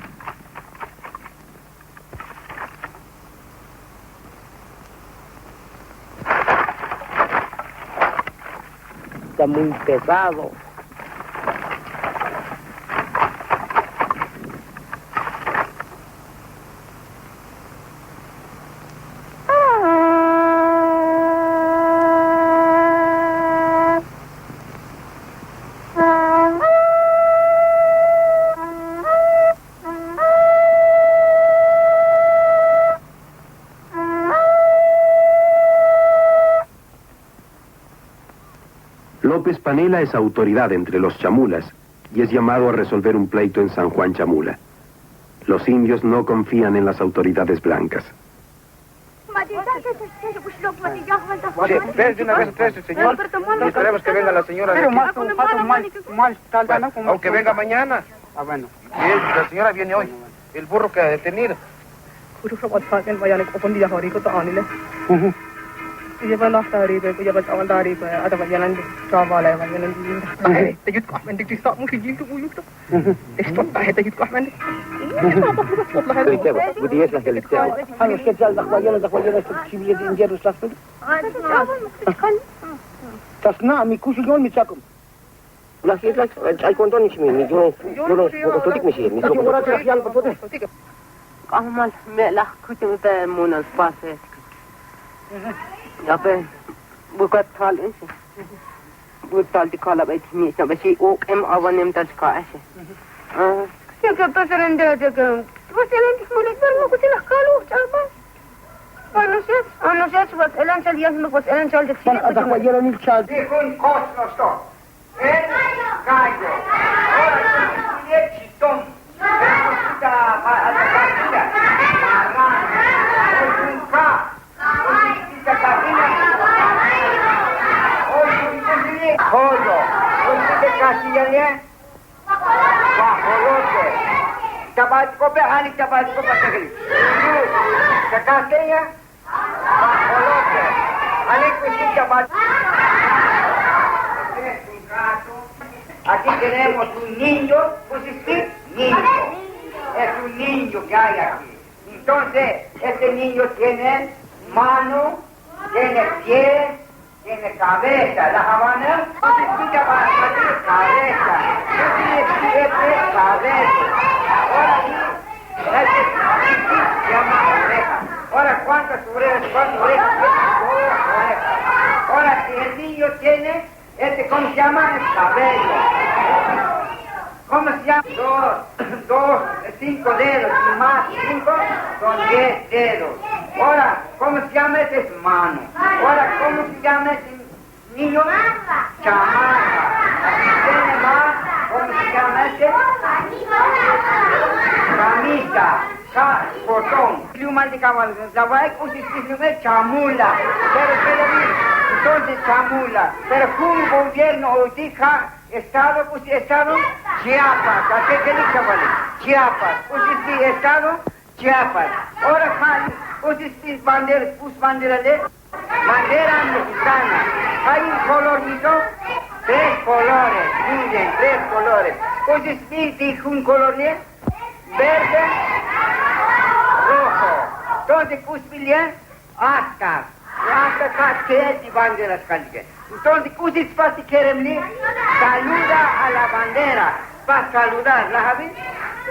Está muy pesado. López Panela es autoridad entre los chamulas y es llamado a resolver un pleito en San Juan Chamula. Los indios no confían en las autoridades blancas. Sí, ves de una vez atrás, señor, y esperemos que venga la señora de aquí. Aunque venga mañana. Ah, bueno. La señora viene hoy. El burro queda detenido. Ya pe, bukat tal ese. Butal di kala bet ni sa besi ok avanem tas ka ese. Ya que pasaran de que pasaran de molestar no que las calu, chalba. No sé, pues eran salidas no pues eran salidas. Ada kwajera ni chal. De con cosno sto. Callo. Ahora sí chitón. Joyo, ¿dónde Castellania? Bajolote. Tabasco pe ani tabasco pategri. Castellania? Bajolote. Ani que tabasco. Aquí tenemos un niño, pues sí, niño. Es un niño que hay aquí. Entonces, este niño tiene mano, tiene pie, tiene cabeza. La Habana no se escucha para decir cabeza. No tiene pie, cabeza. Ahora sí, Se llama oreja. Ahora, ¿cuántas orejas? ¿Cuántas orejas? Dos orejas. Ahora, si el niño tiene, ¿cómo se llama? El cabello. ¿Cómo se llama? 5 dedos y más 5 son 10 dedos. Ahora, ¿cómo se llama? Ese es mano. Ahora, ¿cómo se llama ese niño? Chamaca. ¿Tiene más? ¿Cómo se llama ese? Camisa. Botón. Chamula. Entonces chamula. Pero un gobierno o diga Estado, pues Estado, Chiapas. ¿Qué dice, vale? Chiapas. Pues sí, Estado, Chiapas. Ahora, pues sí, bandera, pues bandera mexicana. Hay un color, ¿no? 3 colores. Muy bien, 3 colores. Pues sí, dijo un color, ¿no? Verde, rojo. Entonces, pues bien, hasta que es banderas calientes. Entonces, ustedes si quieren saluda a la bandera. Para saludar, ¿la Javi?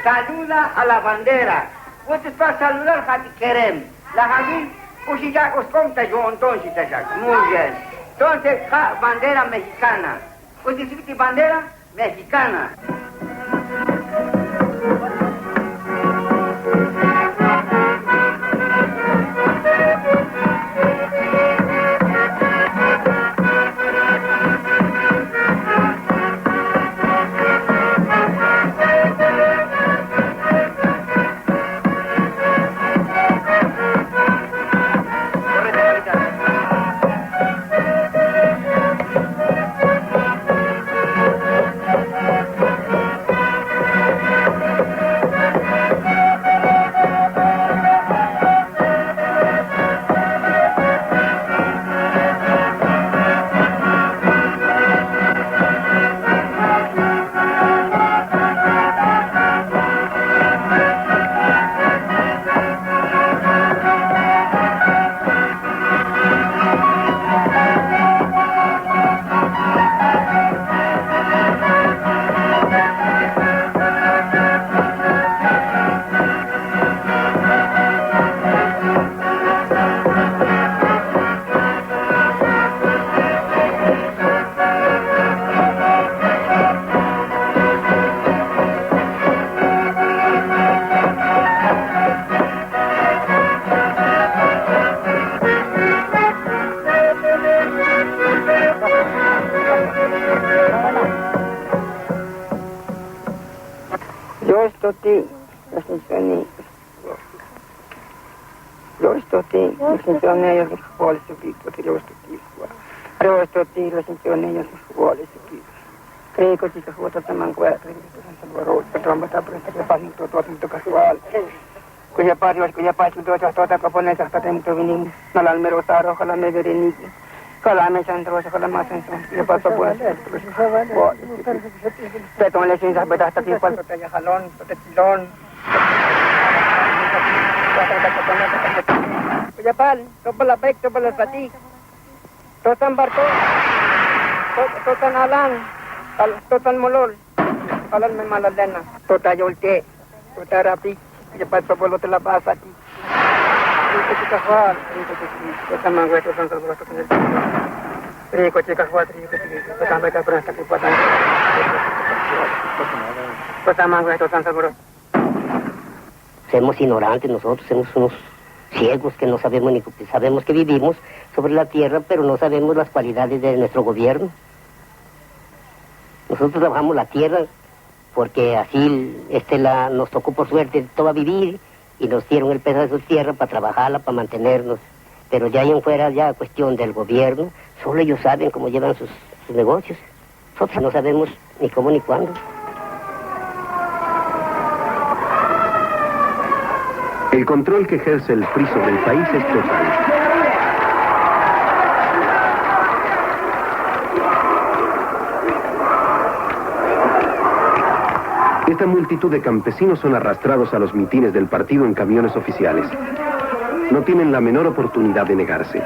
Saluda a la bandera. Ustedes para saludar, Javi, quieren. ¿La Javi? Pues ya os conta yo entonces, ya. Muy bien. Entonces, bandera mexicana. Ustedes si bandera mexicana. Totan Barto, Totan Alan, Totan Molol, Alan me maladena, Tota Yolte, Tota Rapi, ya pasó por lo de la pasa aquí. Tota Mangue, Totan Salvador, Rico chicas cuatro, Totan Beca Presta, que Totan Tota Mangue, Totan Salvador. Somos ignorantes nosotros, somos unos ciegos que no sabemos ni sabemos que vivimos sobre la tierra, pero no sabemos las cualidades de nuestro gobierno. Nosotros trabajamos la tierra porque así nos tocó por suerte toda vivir y nos dieron el peso de su tierra para trabajarla, para mantenernos. Pero ya ahí en fuera, ya cuestión del gobierno, solo ellos saben cómo llevan sus negocios. Nosotros no sabemos ni cómo ni cuándo. El control que ejerce el PRI sobre el país es total. Esta multitud de campesinos son arrastrados a los mitines del partido en camiones oficiales. No tienen la menor oportunidad de negarse.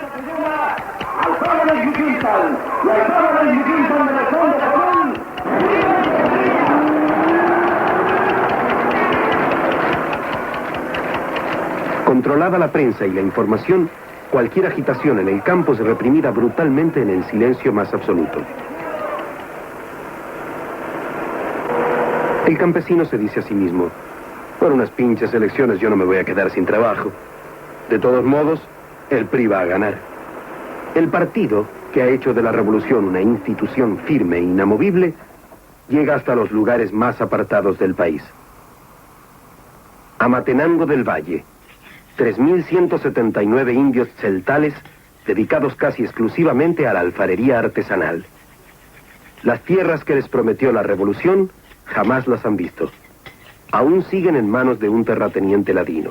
Controlada la prensa y la información, cualquier agitación en el campo es reprimida brutalmente en el silencio más absoluto. El campesino se dice a sí mismo: por unas pinches elecciones yo no me voy a quedar sin trabajo. De todos modos, el PRI va a ganar. El partido, que ha hecho de la revolución una institución firme e inamovible, llega hasta los lugares más apartados del país. Amatenango del Valle, 3.179 indios celtales dedicados casi exclusivamente a la alfarería artesanal. Las tierras que les prometió la revolución jamás las han visto. Aún siguen en manos de un terrateniente ladino.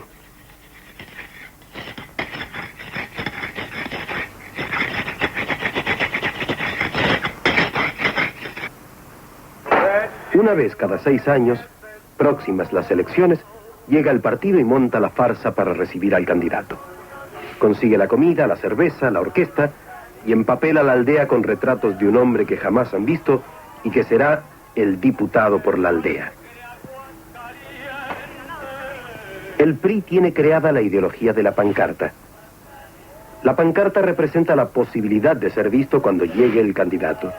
Una vez cada 6 años, próximas las elecciones, llega el partido y monta la farsa para recibir al candidato. Consigue la comida, la cerveza, la orquesta y empapela la aldea con retratos de un hombre que jamás han visto y que será el diputado por la aldea. El PRI tiene creada la ideología de la pancarta. La pancarta representa la posibilidad de ser visto cuando llegue el candidato.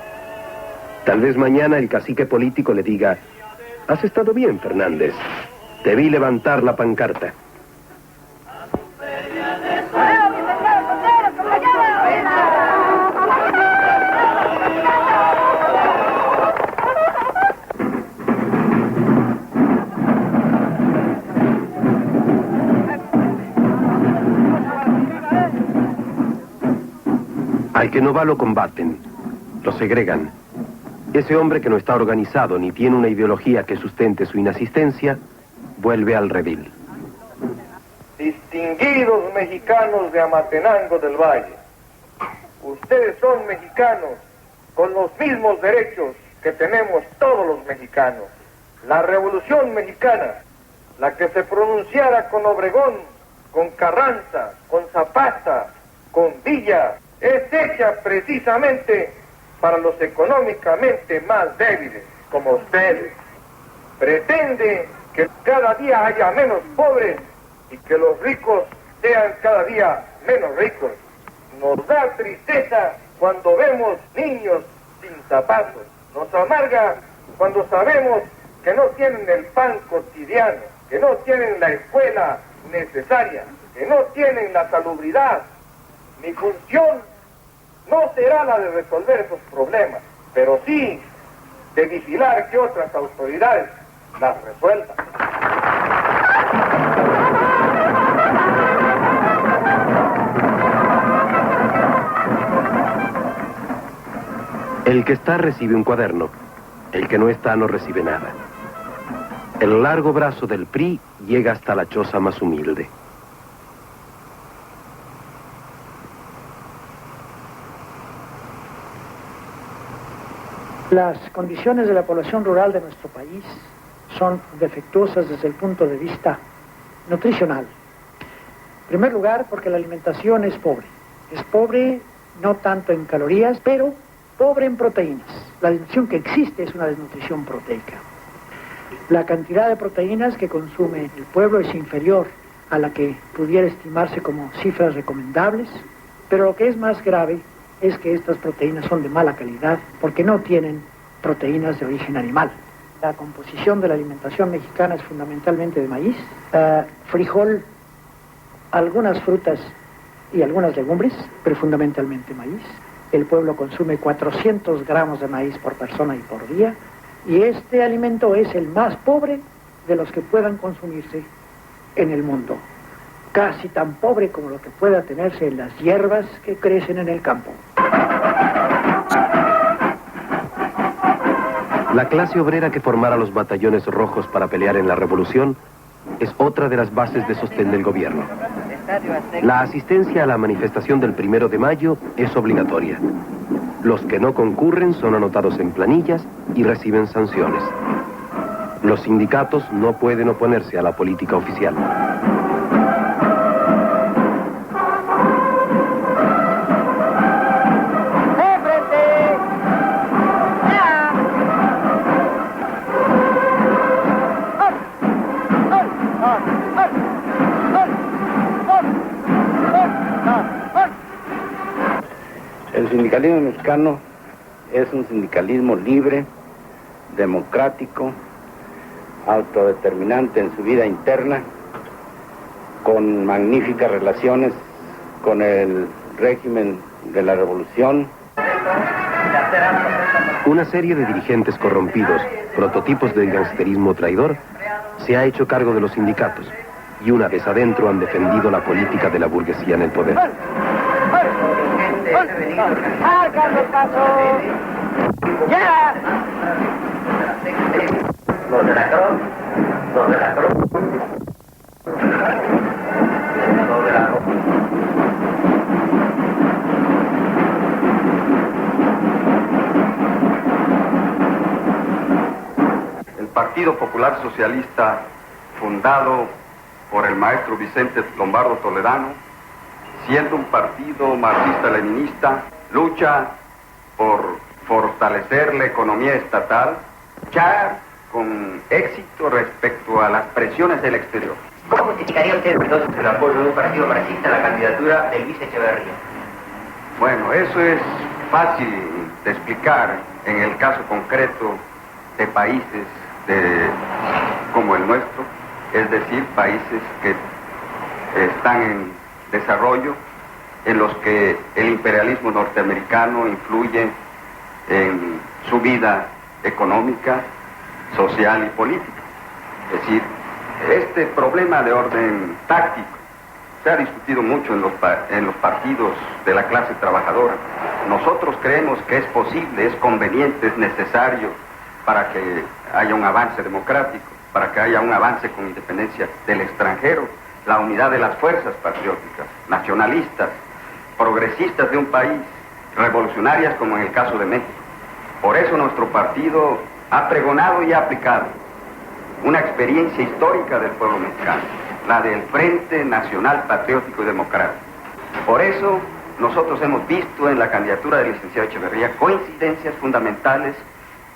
Tal vez mañana el cacique político le diga: has estado bien, Fernández. Te vi levantar la pancarta. Al que no va lo combaten, lo segregan. Ese hombre que no está organizado ni tiene una ideología que sustente su inasistencia, vuelve al redil. Distinguidos mexicanos de Amatenango del Valle, ustedes son mexicanos con los mismos derechos que tenemos todos los mexicanos. La Revolución Mexicana, la que se pronunciara con Obregón, con Carranza, con Zapata, con Villa, es hecha precisamente para los económicamente más débiles, como ustedes. Pretende que cada día haya menos pobres y que los ricos sean cada día menos ricos. Nos da tristeza cuando vemos niños sin zapatos. Nos amarga cuando sabemos que no tienen el pan cotidiano, que no tienen la escuela necesaria, que no tienen la salubridad. Mi función no será la de resolver esos problemas, pero sí de vigilar que otras autoridades las resuelvan. El que está recibe un cuaderno, el que no está no recibe nada. El largo brazo del PRI llega hasta la choza más humilde. Las condiciones de la población rural de nuestro país son defectuosas desde el punto de vista nutricional. En primer lugar, porque la alimentación es pobre. Es pobre no tanto en calorías, pero pobre en proteínas. La desnutrición que existe es una desnutrición proteica. La cantidad de proteínas que consume el pueblo es inferior a la que pudiera estimarse como cifras recomendables, pero lo que es más grave es que estas proteínas son de mala calidad porque no tienen proteínas de origen animal. La composición de la alimentación mexicana es fundamentalmente de maíz, frijol, algunas frutas y algunas legumbres, pero fundamentalmente maíz. El pueblo consume 400 gramos de maíz por persona y por día, y este alimento es el más pobre de los que puedan consumirse en el mundo. Casi tan pobre como lo que pueda tenerse en las hierbas que crecen en el campo. La clase obrera que formara los batallones rojos para pelear en la revolución es otra de las bases de sostén del gobierno. La asistencia a la manifestación del 1 de mayo es obligatoria. Los que no concurren son anotados en planillas y reciben sanciones. Los sindicatos no pueden oponerse a la política oficial. sindicalismo mexicano es un sindicalismo libre, democrático, autodeterminante en su vida interna, con magníficas relaciones con el régimen de la revolución. Una serie de dirigentes corrompidos, prototipos del gangsterismo traidor, se ha hecho cargo de los sindicatos y una vez adentro han defendido la política de la burguesía en el poder. ¡Ya! Los de la Cruz, los de la Cruz, los de la Cruz. El Partido Popular Socialista, fundado por el maestro Vicente Lombardo Toledano, siendo un partido marxista-leninista, lucha por fortalecer la economía estatal, luchar con éxito respecto a las presiones del exterior. ¿Cómo justificaría usted entonces el apoyo de un partido marxista a la candidatura de Luis Echeverría? Bueno, eso es fácil de explicar en el caso concreto de países como el nuestro, es decir, países que están en desarrollo, en los que el imperialismo norteamericano influye en su vida económica, social y política. Es decir, este problema de orden táctico se ha discutido mucho en los partidos de la clase trabajadora. Nosotros creemos que es posible, es conveniente, es necesario para que haya un avance democrático, para que haya un avance con independencia del extranjero, la unidad de las fuerzas patrióticas, nacionalistas, progresistas de un país, revolucionarias como en el caso de México. Por eso nuestro partido ha pregonado y ha aplicado una experiencia histórica del pueblo mexicano, la del Frente Nacional Patriótico y Democrático. Por eso nosotros hemos visto en la candidatura del licenciado Echeverría coincidencias fundamentales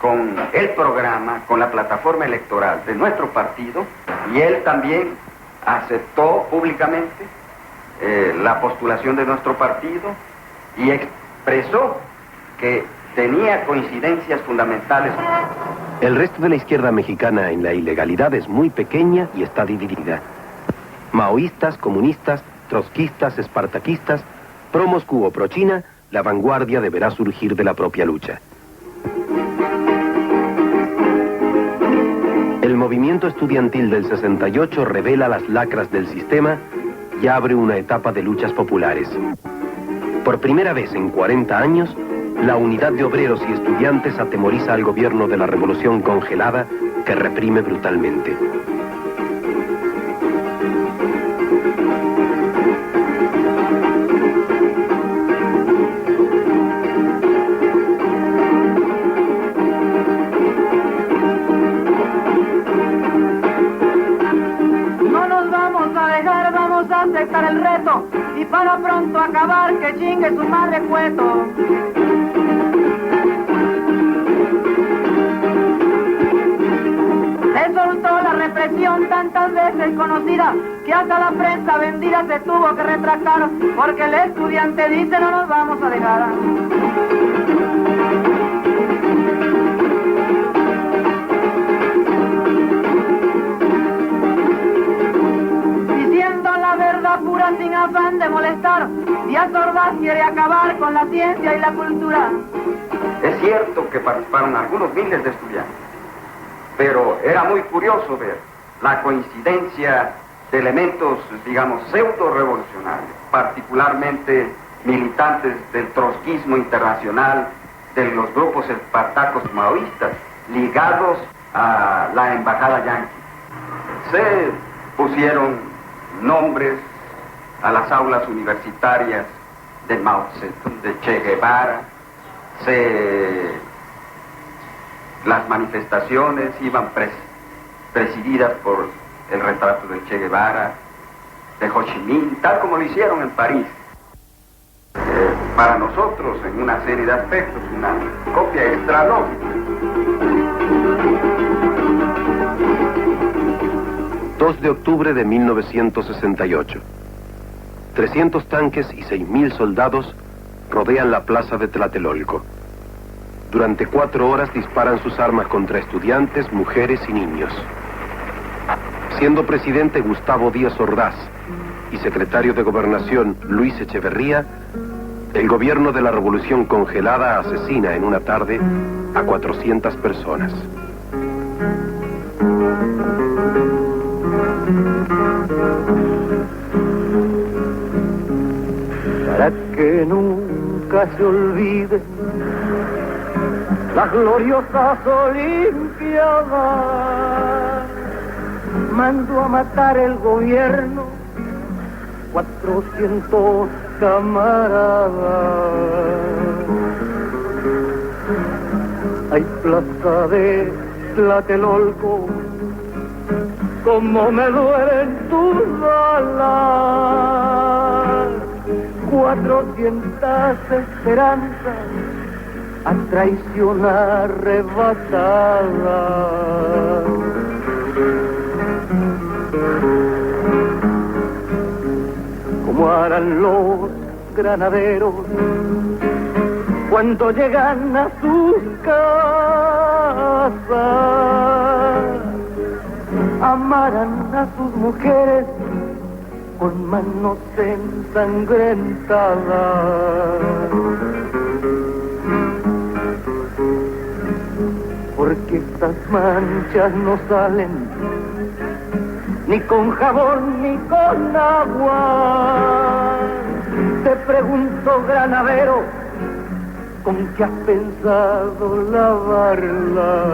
con el programa, con la plataforma electoral de nuestro partido, y él también aceptó públicamente la postulación de nuestro partido y expresó que tenía coincidencias fundamentales. El resto de la izquierda mexicana en la ilegalidad es muy pequeña y está dividida. Maoístas, comunistas, trotskistas, espartaquistas, pro Moscú o pro China, la vanguardia deberá surgir de la propia lucha. El movimiento estudiantil del 68 revela las lacras del sistema y abre una etapa de luchas populares. Por primera vez en 40 años, la unidad de obreros y estudiantes atemoriza al gobierno de la revolución congelada que reprime brutalmente. Aceptar el reto y para pronto acabar que chingue su madre cueto. Se soltó la represión tantas veces conocida que hasta la prensa vendida se tuvo que retractar porque el estudiante dice no nos vamos a dejar. Pura sin afán de molestar, Díaz Ordaz quiere acabar con la ciencia y la cultura. Es cierto que participaron algunos miles de estudiantes, pero era muy curioso ver la coincidencia de elementos, digamos, pseudo-revolucionarios, particularmente militantes del trotskismo internacional, de los grupos espartacos maoístas, ligados a la embajada yanqui. Se pusieron nombres a las aulas universitarias de Mao Zedong, de Che Guevara. Las manifestaciones iban presididas por el retrato de Che Guevara, de Ho Chi Minh, tal como lo hicieron en París. Para nosotros, en una serie de aspectos, una copia extralógica. 2 de octubre de 1968. 300 tanques y 6.000 soldados rodean la plaza de Tlatelolco. Durante 4 horas disparan sus armas contra estudiantes, mujeres y niños. Siendo presidente Gustavo Díaz Ordaz y secretario de Gobernación Luis Echeverría, el gobierno de la Revolución Congelada asesina en una tarde a 400 personas. Para que nunca se olviden las gloriosas Olimpiadas, mandó a matar el gobierno 400 camaradas. Hay plaza de Tlatelolco, como me duelen tus balas, 400 esperanzas a traición arrebatada. Como harán los granaderos cuando llegan a sus casas, amarán a sus mujeres con manos ensangrentadas. Porque estas manchas no salen ni con jabón ni con agua. Te pregunto, granadero, ¿con qué has pensado lavarla?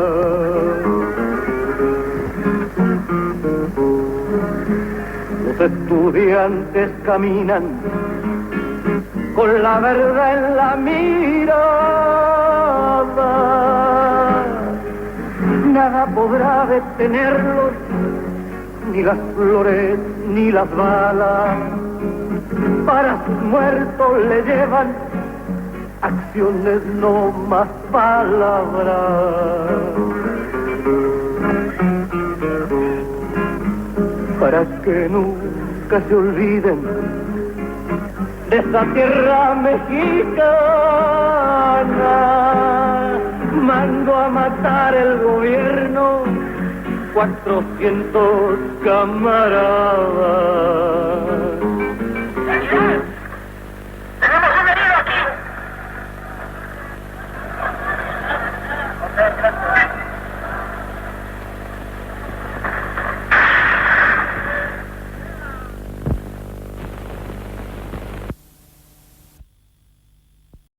Los estudiantes caminan con la verdad en la mirada. Nada podrá detenerlos, ni las flores ni las balas. Para sus muertos le llevan acciones, no más palabras. Para que nunca se olviden de esa tierra mexicana, mando a matar el gobierno 400 camaradas.